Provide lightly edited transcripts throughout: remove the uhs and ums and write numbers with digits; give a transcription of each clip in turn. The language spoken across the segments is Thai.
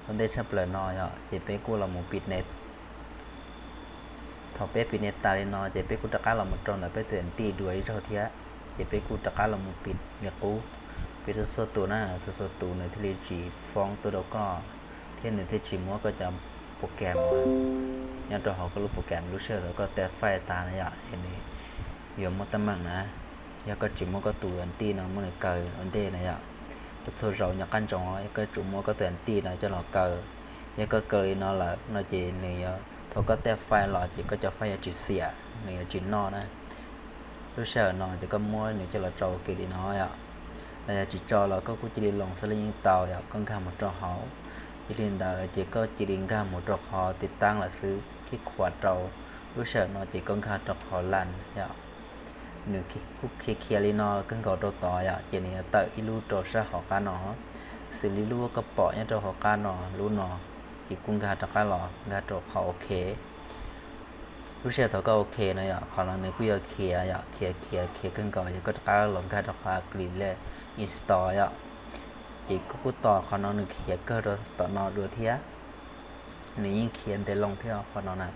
vấn đề chấp lời nói chỉ biết cô là một bịt nét thọ bé bịt nét ta lên nói chỉ biết cô tất cả là một trong là bé tuyển tì đuổi cho thế chỉ biết cô tất cả là một bịt nhạc cũ bịt số tù na số tù này thì chỉ phong tôi đâu có thế này thì chỉ muốn có chấmโปรแกรมnhà trò họ có lúcโปรแกรมรู้เชื่อแล้วก็แต่ไฟตาเนี่ยเห็นนี่ยมมดตั้งมั่งนะยาก็จิมก็ตัวอันตีนะมันเกยอันเดนะยาตัวเราอยากกันจงยาก็จุมก็ตัวอันตีนะจะหลอกเกยยาก็เกยnó là nó chỉ này thôi cóแต่ไฟหลอดchỉ có choไฟchỉเสียnày chỉนอนะรู้เชื่อ nó chỉ có mua này cho là trâu kỳ đi nó à là chỉ cho là có cũng chỉ đi lồng xe lên tàu à con cam một trâu hậu chỉ liên đời chỉ có chỉ liên cam một trâu họติดตั้งlàซื้อที่ขวดเรารู้เชื่อ nó chỉ con cam trâu họ lăn àหนึ่งคุกเคลียร์ลีนอกังกอดต่ออ่ะเจนี่เตออิลูโตซะหอกานอสิลิลูก็ปอเนี่ยตัวหอกานอรู้นอจิกุงกาตะกาหลอกาโตเขาโอเครู้เชื่อเขาก็โอเคนะอ่ะเขาในกุยเคลียร์อ่ะเคลียร์กังกอจะก็ตะกาหลงกาตะกากลีเลยอินสตออ่ะจิก็กูต่อเขานอหนึ่งเคลียร์ก็ต่อนอดูเทียหนึ่งยิ่งเคลียร์แต่ลงเที่ยวเขานอน่ะ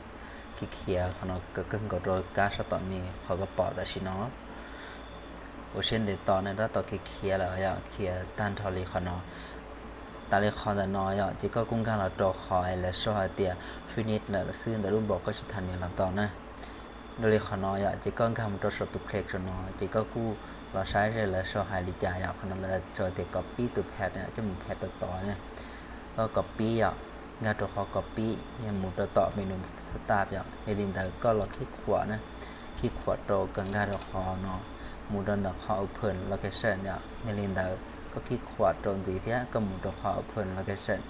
เคลียร์เขาก็กึ่งกับโดยการสตอนี้เขาก็ปอแต่ชินอโอเช่นเดตอนนั้นถ้าต่อเคลียร์แล้วอยากเคลียร์ตันทอรีเขานอตาลีคอนแต่น้อยอ่ะที่ก็กุ้งการเราตัวคอยและโซ่เตียฟินิชแล้วซึ่งแต่รุ่นบอกก็ชิทันอย่างหลังตอนนะโดยเขาน้อยอ่ะที่ก็การตัวสตุกเคกชนอที่ก็กู้เราใช้เลยและโซ่หายลิจายอ่ะเขานั่นเลยโซ่เตียก๊อปปี้ตัวแพทเนี่ยจะมีแพทต่อเนี่ยก็ก๊อปปี้อ่ะงานตัวเขาก๊อปปี้ยังมุดต่อเมนูสตาร์อย่างเฮลินเดอร์ก็เราคิดขวานะคิดขวาโตกังงานตัวเขาเนาะมูดอนดอกเขาโอเพนโลเคชั่นเนี่ยเฮลินเดอร์ก็คิดขวาโตดีที่ก็มูดอกเขาโอเพนโลเคชั่น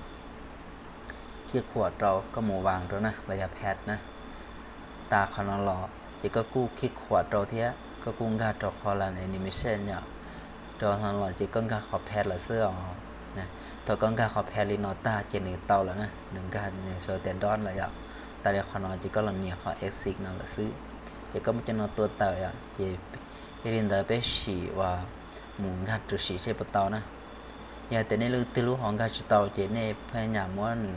คิดขวาโตก็มูวางตัวนะระยะแพทนะตาเขานอหล่อจีก็กู้คิดขวาโตที่ก็กู้งานตัวเขาละในแอนิเมชันเนี่ยตัวเขาหล่อจีก็งานขอแพทละเสื้อนะตัวก็งานขอแพทลินอต้าเจนิเตาแล้วนะหนึ่งการเนี่ยโซเตนดอนระยะแต่เดี๋ยวเขานอนจีก็หลังเนี่ยเขาเอ็กซิกนั่นแหละซื้อจีก็ไม่จะนอนตัวเตยอ่ะจีเรียนแต่ไปฉี่ว่าหมุนงัดจุดฉี่ใช่ปะเตานะอย่าแต่ในลูกตีลูกของการจุดเตาจีในพยายามว่าหนึ่ง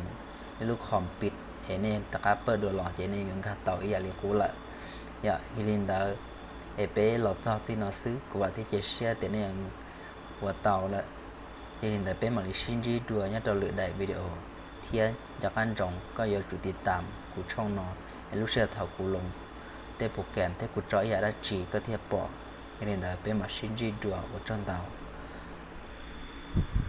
ในลูกคอมปิดเห็นในตะการเปิดดูหล่อจีในยังการเตาอย่าเรียกกูละอย่าเรียนแต่ไปหลอดเตาที่นอนซื้อกว่าที่จะเชื่อแต่ในยังหัวเตาละเรียนแต่ไปมาลิชินจีดัวเนี่ยเราเลือกได้วิดีโอเทียจากการจงก็อย่าจุดติดตามกูช่องนอไอ้ลูกเสือเท่ากูลงแต่โปรแกรมแต่กูจ่อยอยากได้จีก็เทียบปอไอ้เนี่ยแต่เป็นมาชินจีดัวกูจ้องดาว